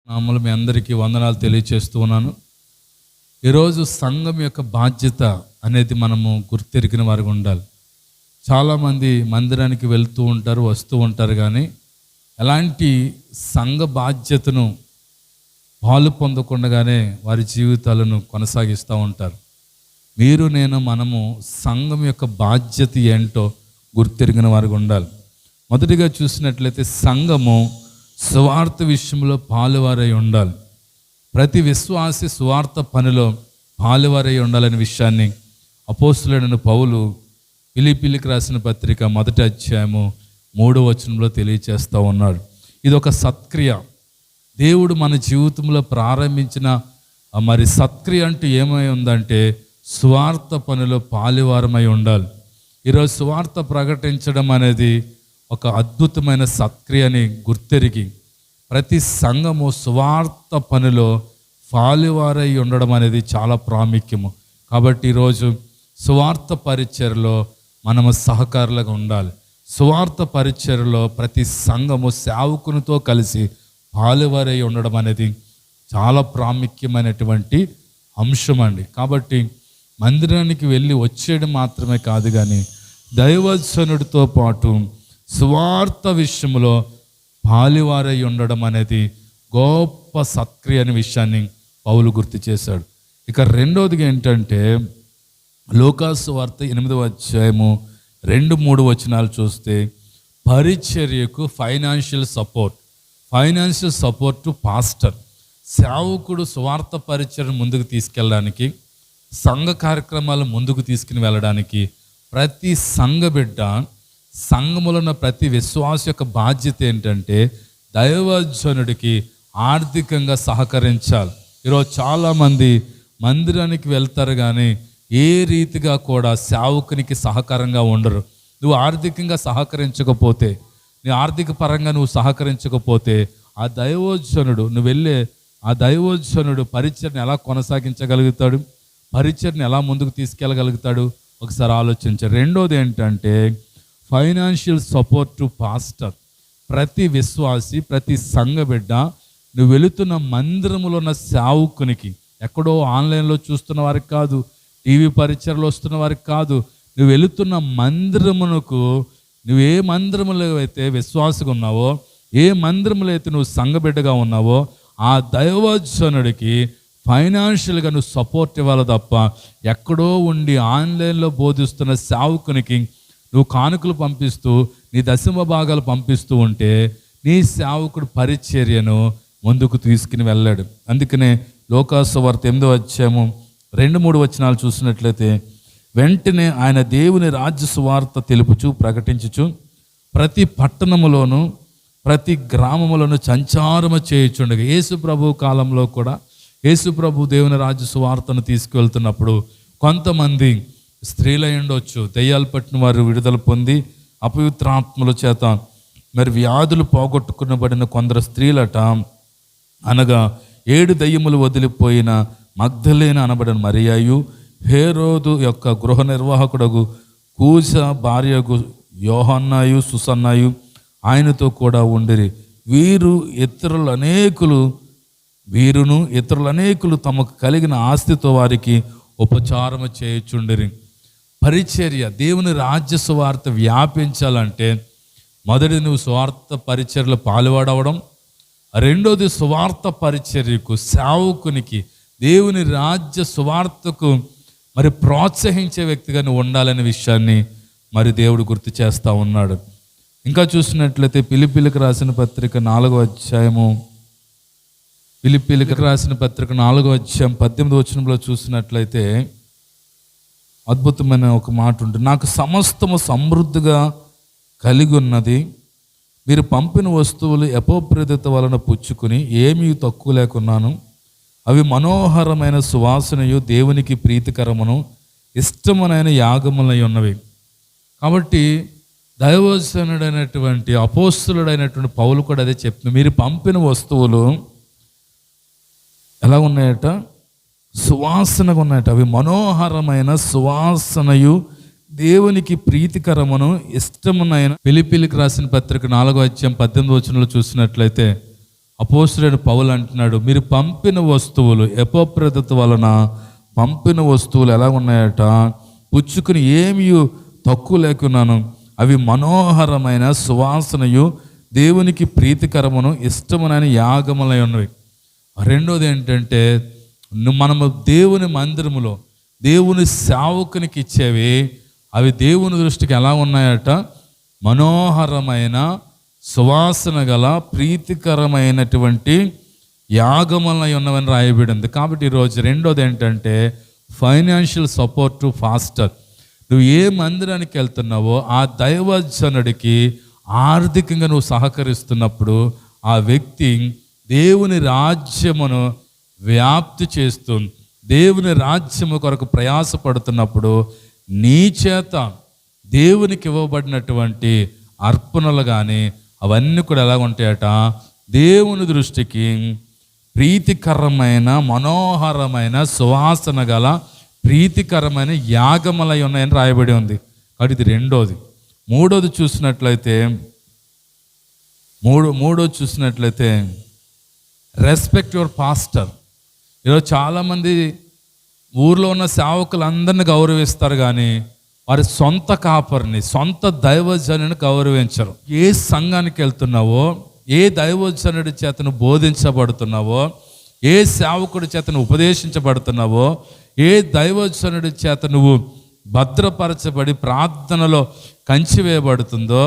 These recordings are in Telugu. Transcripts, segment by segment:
నామములు మీ అందరికీ వందనాలు తెలియచేస్తూ ఉన్నాను. ఈరోజు సంఘం యొక్క బాధ్యత అనేది మనము గుర్తెరిగిన వారికి ఉండాలి. చాలామంది మందిరానికి వెళ్తూ ఉంటారు, వస్తూ ఉంటారు, కానీ ఎలాంటి సంఘ బాధ్యతను పాలు పొందకుండానే వారి జీవితాలను కొనసాగిస్తూ ఉంటారు. మనము సంఘం యొక్క బాధ్యత ఏంటో గుర్తెరిగిన వారికి ఉండాలి. మొదటిగా చూసినట్లయితే సంఘము సువార్త విషయంలో పాలువారై ఉండాలి. ప్రతి విశ్వాసి సువార్త పనిలో పాలువారై ఉండాలనే విషయాన్ని అపోస్తలుడైన పౌలు ఫిలిప్పీలకు రాసిన పత్రిక 1వ అధ్యాయము 3వ వచనంలో తెలియచేస్తూ ఉన్నాడు. ఇది ఒక సత్క్రియ. దేవుడు మన జీవితంలో ప్రారంభించిన సత్క్రియ అంటూ ఏమై ఉందంటే సువార్త పనిలో పాలువారమై ఉండాలి. ఈరోజు సువార్త ప్రకటించడం అనేది ఒక అద్భుతమైన సత్క్రియని గుర్తెరిగి ప్రతి సంఘము సువార్త పనిలో పాలువారై ఉండడం అనేది చాలా ప్రాముఖ్యము. కాబట్టి ఈరోజు సువార్త పరిచర్యలో మనము సహకారులుగా ఉండాలి. సువార్త పరిచర్యలో ప్రతి సంఘము సేవకునితో కలిసి పాలువారై ఉండడం అనేది చాలా ప్రాముఖ్యమైనటువంటి అంశం అండి. కాబట్టి మందిరానికి వెళ్ళి వచ్చేయడం మాత్రమే కాదు, కానీ దైవజనుడితో పాటు సువార్త విషయంలో పాలువారై ఉండడం అనేది గొప్ప సత్క్రియ అనే విషయాన్ని పౌలు గుర్తు చేశాడు. ఇక రెండవదిగా ఏంటంటే లూకాసు వార్త 8వ అధ్యాయము 2-3 వచనాలు చూస్తే పరిచర్యకు ఫైనాన్షియల్ సపోర్ట్ టు పాస్టర్. సేవకుడు సువార్త పరిచర్యను ముందుకు తీసుకెళ్ళడానికి, సంఘ కార్యక్రమాలు ముందుకు తీసుకుని వెళ్ళడానికి ప్రతి సంఘ బిడ్డ, సంఘములో ఉన్న ప్రతి విశ్వాస యొక్క బాధ్యత ఏంటంటే దైవజనుడికి ఆర్థికంగా సహకరించాలి. ఈరోజు చాలామంది మందిరానికి వెళ్తారు, కానీ ఏ రీతిగా కూడా సేవకునికి సహకారంగా ఉండరు. నువ్వు ఆర్థికంగా సహకరించకపోతే, నీ ఆర్థిక పరంగా నువ్వు సహకరించకపోతే ఆ దైవజనుడు, నువ్వు వెళ్ళే ఆ దైవజనుడు పరిచర్ని ఎలా కొనసాగించగలుగుతాడు? పరిచర్ని ఎలా ముందుకు తీసుకెళ్ళగలుగుతాడు? ఒకసారి ఆలోచించారు. రెండోది ఏంటంటే ఫైనాన్షియల్ సపోర్ట్ టు పాస్టర్. ప్రతి విశ్వాసి, ప్రతి సంఘ బిడ్డ నువ్వు వెళుతున్న మందిరములో ఉన్న సేవకునికి, ఎక్కడో ఆన్లైన్లో చూస్తున్న వారికి కాదు, టీవీ పరిచయలో వస్తున్న వారికి కాదు, నువ్వు వెళుతున్న మందిరమునకు, నువ్వు ఏ మందిరములో అయితే విశ్వాసగా ఉన్నావో, ఏ మందిరములో అయితే నువ్వు సంఘ బిడ్డగా ఉన్నావో ఆ దైవజనుడికి ఫైనాన్షియల్గా నువ్వు సపోర్ట్ ఇవ్వాలి తప్ప ఎక్కడో ఉండి ఆన్లైన్లో బోధిస్తున్న సేవకునికి నువ్వు కానుకలు పంపిస్తూ, నీ దశమ భాగాలు పంపిస్తూ ఉంటే నీ సేవకుడు పరిచర్యను ముందుకు తీసుకుని వెళ్ళాడు. అందుకనే లూకాసు వార్త 8వ అధ్యాయము 2-3 వచనాలు చూసినట్లయితే వెంటనే ఆయన దేవుని రాజ్య సువార్త తెలుపుచు ప్రకటించుచు ప్రతి పట్టణములోను ప్రతి గ్రామములను సంచారము చేయుచుండగా, యేసు ప్రభు కాలంలో కూడా యేసు ప్రభు దేవుని రాజ్య సువార్తను తీసుకువెళ్తున్నప్పుడు కొంతమంది స్త్రీలై ఉండొచ్చు, దెయ్యాలు పట్టిన వారు విడుదల పొంది అపవిత్రాత్మల చేత వ్యాధులు పోగొట్టుకునబడిన కొందరు స్త్రీలట, అనగా 7 దయ్యములు వదిలిపోయిన మగ్దలేన అనబడిన మరియాయు, హేరోదు యొక్క గృహ నిర్వాహకుడగు కూజ భార్యగు యోహన్నాయు, సుసన్నాయు ఆయనతో కూడా ఉండిరి. వీరును ఇతరులు అనేకులు తమకు కలిగిన ఆస్తితో వారికి ఉపచారము చేయుచుండిరి. పరిచర్య, దేవుని రాజ్య సువార్త వ్యాపించాలంటే మొదటిది నువ్వు సువార్త పరిచర్యలో పాలువాడవడం, రెండోది సువార్త పరిచర్యకు, సేవకునికి, దేవుని రాజ్య సువార్తకు ప్రోత్సహించే వ్యక్తిగా నువ్వు ఉండాలనే విషయాన్ని దేవుడు గుర్తు చేస్తూ ఉన్నాడు. ఇంకా చూసినట్లయితే ఫిలిప్పీలకు రాసిన పత్రిక 4వ అధ్యాయము 18వ వచనంలో చూసినట్లయితే అద్భుతమైన ఒక మాట ఉంటుంది. నాకు సమస్తము సమృద్ధిగా కలిగి ఉన్నది, మీరు పంపిన వస్తువులు యపోప్రదిత వలన పుచ్చుకుని ఏమీ తక్కువ లేకున్నాను. అవి మనోహరమైన సువాసనయు దేవునికి ప్రీతికరమును ఇష్టమునైన యాగములై ఉన్నవి. కాబట్టి దైవజనుడైనటువంటి అపోస్తలుడైనటువంటి పౌలు కూడా అదే చెప్తుంది. మీరు పంపిన వస్తువులు ఎలా ఉన్నాయట? సువాసనగా ఉన్నాయట. అవి మనోహరమైన సువాసనయు దేవునికి ప్రీతికరమును ఇష్టమునైన. ఫిలిప్పీలకు రాసిన పత్రిక 4వ అధ్యాయం 18వ వచనంలో చూసినట్లయితే అపోస్తలుడైన పౌలు అంటున్నాడు, మీరు పంపిన వస్తువులు ఎపఫ్రొదితు వలన పంపిన వస్తువులు ఎలా ఉన్నాయట, పుచ్చుకుని ఏమీ తక్కువ లేకున్నాను. అవి మనోహరమైన సువాసనయు దేవునికి ప్రీతికరమును ఇష్టమునైన యాగములై ఉన్నవి. రెండోది ఏంటంటే, మనము దేవుని మందిరములో దేవుని సేవకునికి ఇచ్చేవి అవి దేవుని దృష్టికి ఎలా ఉన్నాయట, మనోహరమైన సువాసన గల ప్రీతికరమైనటువంటి యాగములై ఉన్నవని రాయబడింది. కాబట్టి ఈరోజు రెండోది ఏంటంటే ఫైనాన్షియల్ సపోర్ట్ టు ఫాస్టర్. నువ్వు ఏ మందిరానికి వెళ్తున్నావో ఆ దైవజనుడికి ఆర్థికంగా నువ్వు సహకరిస్తున్నప్పుడు ఆ వ్యక్తి దేవుని రాజ్యమును వ్యాప్తి చేస్తూ దేవుని రాజ్యము కొరకు ప్రయాసపడుతున్నప్పుడు నీ చేత దేవునికి ఇవ్వబడినటువంటి అర్పణలు కానీ అవన్నీ కూడా ఎలా ఉంటాయట, దేవుని దృష్టికి ప్రీతికరమైన మనోహరమైన సువాసన గల ప్రీతికరమైన యాగములై ఉన్నాయని రాయబడి ఉంది. కాబట్టి ఇది రెండోది. మూడోది చూసినట్లయితే రెస్పెక్ట్ యువర్ పాస్టర్. ఈరోజు చాలామంది ఊర్లో ఉన్న సేవకులందరినీ గౌరవిస్తారు కానీ వారి సొంత కాపరిని, సొంత దైవజనుని గౌరవించరు. ఏ సంఘానికి వెళ్తున్నావో, ఏ దైవజనుడి చేతను బోధించబడుతున్నావో, ఏ సేవకుడి చేతను ఉపదేశించబడుతున్నావో, ఏ దైవజనుడి చేత నువ్వు భద్రపరచబడి ప్రార్థనలో కంచివేయబడుతుందో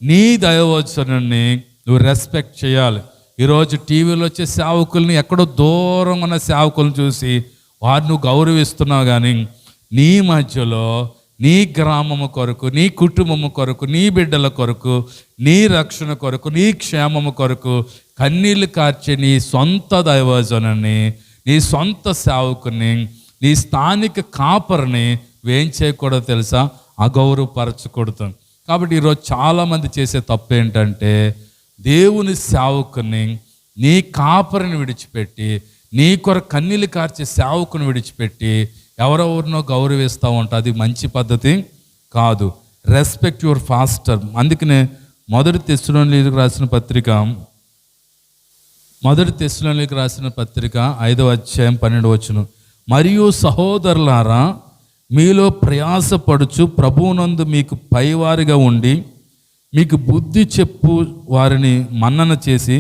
నీ దైవజనుని నువ్వు రెస్పెక్ట్ చేయాలి. ఈరోజు టీవీలో వచ్చే సేవకుల్ని, ఎక్కడో దూరం ఉన్న సేవకులను చూసి వారిని నువ్వు గౌరవిస్తున్నావు కానీ నీ మధ్యలో నీ గ్రామము కొరకు, నీ కుటుంబము కొరకు, నీ బిడ్డల కొరకు, నీ రక్షణ కొరకు, నీ క్షేమము కొరకు కన్నీళ్లు కార్చే నీ సొంత దైవజనుని, నీ సొంత సేవకుని, నీ స్థానిక కాపరిని ఏం చేయకూడదు తెలుసా, అగౌరవపరచకూడదు. కాబట్టి ఈరోజు చాలామంది చేసే తప్పు ఏంటంటే దేవుని సేవకుని, నీ కాపరిని విడిచిపెట్టి, నీ కొరకు కన్నీళ్లు కార్చే సేవకుని విడిచిపెట్టి ఎవరెవరినో గౌరవిస్తూ ఉంటా. అది మంచి పద్ధతి కాదు. Respect your pastor. అందుకనే మొదటి తెస్సలోనికీయులకు రాసిన పత్రిక 5వ అధ్యాయం 12వ వచనం, మరియు సహోదరులారా, మీలో ప్రయాసపడుచు ప్రభువునందు మీకు పైవారిగా ఉండి మీకు బుద్ధి చెప్పు వారిని మన్నన చేసి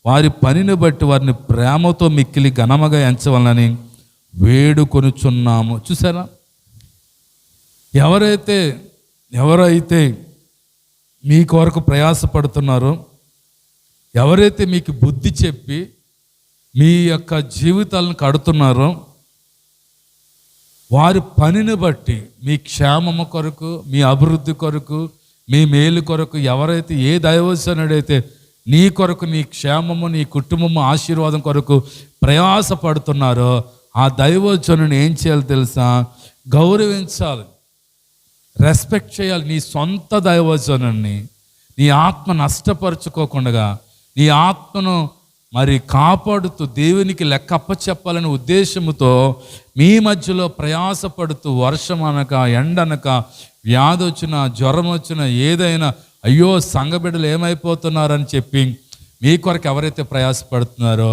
వారి పనిని బట్టి వారిని ప్రేమతో మిక్కిలి ఘనముగా ఎంచవలనని వేడుకొనుచున్నాము. చూసారా, ఎవరైతే మీ కొరకు ప్రయాసపడుతున్నారో, ఎవరైతే మీకు బుద్ధి చెప్పి మీ యొక్క జీవితాలను కడుతున్నారో, వారి పనిని బట్టి మీ క్షేమము కొరకు, మీ అభివృద్ధి కొరకు, మీ మేలు కొరకు ఎవరైతే, ఏ దైవజనుడైతే నీ కొరకు, నీ క్షేమము, నీ కుటుంబము ఆశీర్వాదం కొరకు ప్రయాసపడుతున్నారో ఆ దైవజనుని ఏం చేయాలి తెలుసా, గౌరవించాలి, రెస్పెక్ట్ చేయాలి. నీ సొంత దైవజనుని నీ ఆత్మ నష్టపరుచుకోకుండా, నీ ఆత్మను మరి కాపాడుతూ దేవునికి లెక్క అప్పచెప్పాలనే ఉద్దేశంతో మీ మధ్యలో ప్రయాసపడుతూ వర్షం అనక, ఎండనక, వ్యాధి వచ్చినా, జ్వరం వచ్చినా, ఏదైనా అయ్యో సంఘబిడ్డలు ఏమైపోతున్నారని చెప్పి మీ కొరకు ఎవరైతే ప్రయాసపడుతున్నారో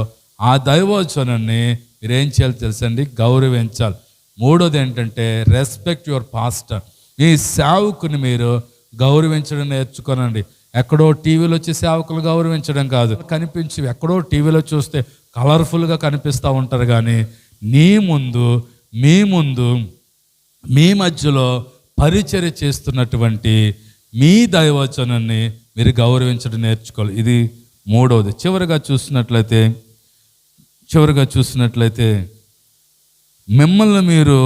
ఆ దైవజనుని మీరేం చేయాలి తెలుసండి, గౌరవించాలి. మూడోది ఏంటంటే రెస్పెక్ట్ యువర్ పాస్టర్. మీ సేవకుని మీరు గౌరవించడం నేర్చుకోనండి. ఎక్కడో టీవీలో వచ్చే సేవకులు గౌరవించడం కాదు, కనిపించి ఎక్కడో టీవీలో చూస్తే కలర్ఫుల్గా కనిపిస్తూ ఉంటారు కానీ మీ ముందు మీ మధ్యలో పరిచర్య చేస్తున్నటువంటి మీ దైవజనుని మీరు గౌరవించడం నేర్చుకోవాలి. ఇది మూడవది. చివరిగా చూసినట్లయితే మిమ్మల్ని మీరు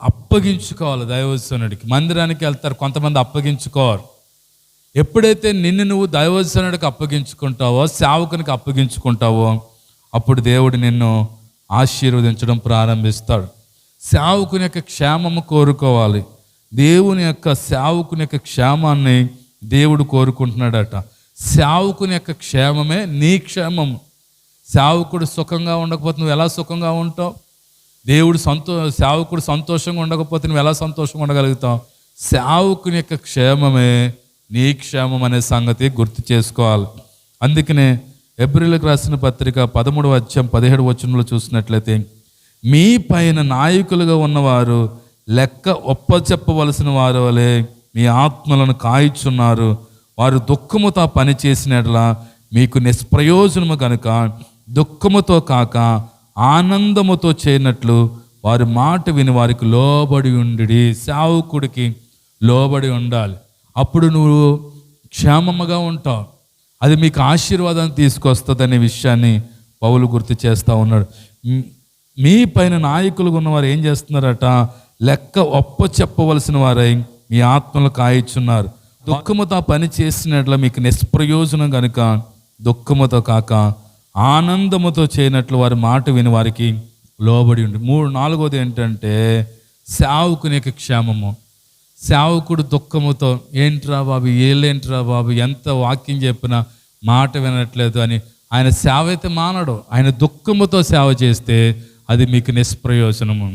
అప్పగించుకోవాలి దైవజనుడికి. మందిరానికి వెళ్తారు కొంతమంది, అప్పగించుకోవాలి. ఎప్పుడైతే నిన్ను నువ్వు దైవజనుడికి అప్పగించుకుంటావో, సేవకునికి అప్పగించుకుంటావో, అప్పుడు దేవుడు నిన్ను ఆశీర్వదించడం ప్రారంభిస్తాడు. సేవకుని యొక్క క్షేమము కోరుకోవాలి. దేవుని యొక్క సేవకుని యొక్క క్షేమాన్ని దేవుడు కోరుకుంటున్నాడట. సేవకుని యొక్క క్షేమమే నీ క్షేమం. సేవకుడు సుఖంగా ఉండకపోతే నువ్వు ఎలా సుఖంగా ఉంటావు? సేవకుడు సంతోషంగా ఉండకపోతే నువ్వు ఎలా సంతోషంగా ఉండగలుగుతావు? సేవకుని యొక్క క్షేమమే నీ క్షేమం అనే సంగతి గుర్తు చేసుకోవాలి. అందుకనే హెబ్రీయులకు రాసిన పత్రిక 13వ అధ్యాయం 17వ వచనంలో చూసినట్లయితే, మీ పైన నాయకులుగా ఉన్నవారు లెక్క ఒప్పచెప్పవలసిన వారి వలె మీ ఆత్మలను కాయిచున్నారు. వారు దుఃఖముతో పని చేసినట్లా మీకు నిష్ప్రయోజనము కనుక దుఃఖముతో కాక ఆనందముతో చేయనట్లు వారి మాట విని వారికి లోబడి ఉండి. సేవకుడికి లోబడి ఉండాలి. అప్పుడు నువ్వు క్షేమముగా ఉంటావు. అది మీకు ఆశీర్వాదాన్ని తీసుకొస్తుంది అనే విషయాన్ని పౌలు గుర్తు చేస్తూ ఉన్నాడు. మీ పైన నాయకులుగా ఉన్నవారు ఏం చేస్తున్నారట? లెక్క ఒప్పచెప్పవలసిన వారై మీ ఆత్మలు కాయిచున్నారు. దుఃఖముతో పని చేసినట్లు మీకు నిష్ప్రయోజనం కనుక దుఃఖముతో కాక ఆనందముతో చేయనట్లు వారి మాట విని వారికి లోబడి ఉండి. 4వది ఏంటంటే సేవకుని యొక్క క్షేమము. సేవకుడు దుఃఖముతో ఏంట్రా బాబు, ఏళ్ళేంట్రా బాబు, ఎంత వాక్యం చెప్పినా మాట వినట్లేదు అని ఆయన సేవ అయితే మానడు. ఆయన దుఃఖముతో సేవ చేస్తే అది మీకు నిష్ప్రయోజనము.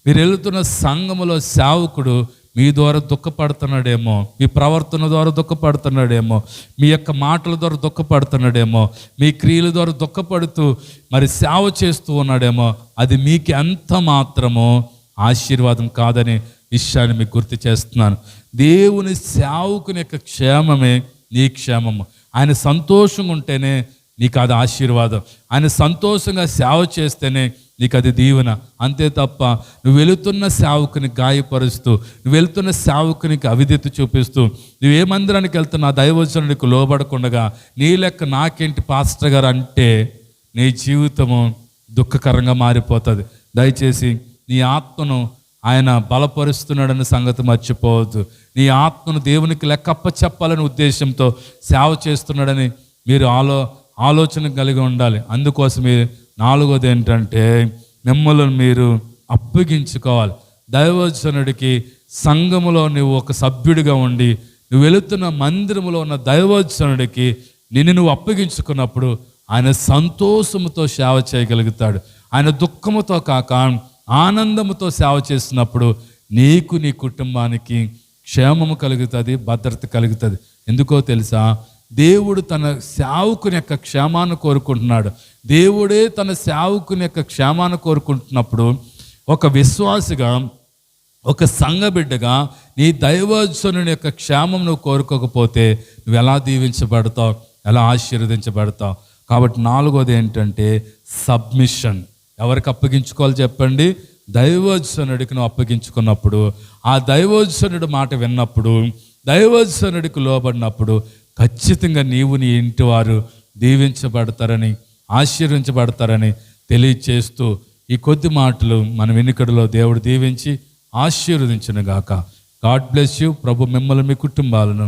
మీరు వెళుతున్న సంఘములో సేవకుడు మీ ద్వారా దుఃఖపడుతున్నాడేమో, మీ ప్రవర్తన ద్వారా దుఃఖపడుతున్నాడేమో, మీ యొక్క మాటల ద్వారా దుఃఖపడుతున్నాడేమో, మీ క్రియల ద్వారా దుఃఖపడుతూ మరి సేవ చేస్తూ ఉన్నాడేమో, అది మీకు ఎంత మాత్రమో ఆశీర్వాదం కాదని విషయాన్ని మీకు గుర్తు చేస్తున్నాను. దేవుని సేవకుని యొక్క క్షేమమే నీ క్షేమము. ఆయన సంతోషంగా ఉంటేనే నీకు అది ఆశీర్వాదం. ఆయన సంతోషంగా సేవ చేస్తేనే నీకు అది దీవెన. అంతే తప్ప నువ్వు వెళుతున్న సేవకుని గాయపరుస్తూ, నువ్వు వెళుతున్న సేవకునికి అవిధేయత చూపిస్తూ, నువ్వు ఏ మందిరానికి వెళ్తున్నా దైవజనుడికి లోబడకుండగా నీ లెక్క నాకేంటి పాస్టర్ గారు అంటే నీ జీవితము దుఃఖకరంగా మారిపోతుంది. దయచేసి నీ ఆత్మను ఆయన బలపరుస్తున్నాడన్న సంగతి మర్చిపోవద్దు. నీ ఆత్మను దేవునికి లెక్కప్ప చెప్పాలనే ఉద్దేశంతో సేవ చేస్తున్నాడని మీరు ఆలోచన కలిగి ఉండాలి. అందుకోసమే 4వది ఏంటంటే మిమ్మల్ని మీరు అప్పగించుకోవాలి. దైవజనుడికి సంఘములో నువ్వు ఒక సభ్యుడిగా ఉండి నువ్వు వెళుతున్న మందిరంలో ఉన్న దైవజనుడికి నువ్వు అప్పగించుకున్నప్పుడు ఆయన సంతోషముతో సేవ చేయగలుగుతాడు. ఆయన దుఃఖముతో కాక ఆనందముతో సేవ చేసినప్పుడు నీకు నీ కుటుంబానికి క్షేమము కలుగుతుంది, భద్రత కలుగుతుంది. ఎందుకో తెలుసా? దేవుడు తన సేవకుని యొక్క క్షేమాన్ని కోరుకుంటున్నాడు. దేవుడే తన సేవకుని యొక్క క్షేమాన్ని కోరుకుంటున్నప్పుడు ఒక విశ్వాసిగా, ఒక సంఘ బిడ్డగా నీ దైవజనుని యొక్క క్షేమం నువ్వు కోరుకోకపోతే నువ్వు ఎలా దీవించబడతావు, ఎలా ఆశీర్వదించబడతావు? కాబట్టి 4వది ఏంటంటే సబ్మిషన్. ఎవరికి అప్పగించుకోవాలి చెప్పండి? దైవజనుడికి నువ్వు అప్పగించుకున్నప్పుడు, ఆ దైవజనుడి మాట విన్నప్పుడు, దైవజనుడికి లోబడినప్పుడు ఖచ్చితంగా నీవు నీ ఇంటి వారు దీవించబడతారని, ఆశీర్వించబడతారని తెలియచేస్తూ ఈ కొద్ది మాటలు మన వెనుకడిలో దేవుడు దీవించి ఆశీర్వదించును గాక. God bless you. ప్రభు మిమ్మల్ని, మీ కుటుంబాలను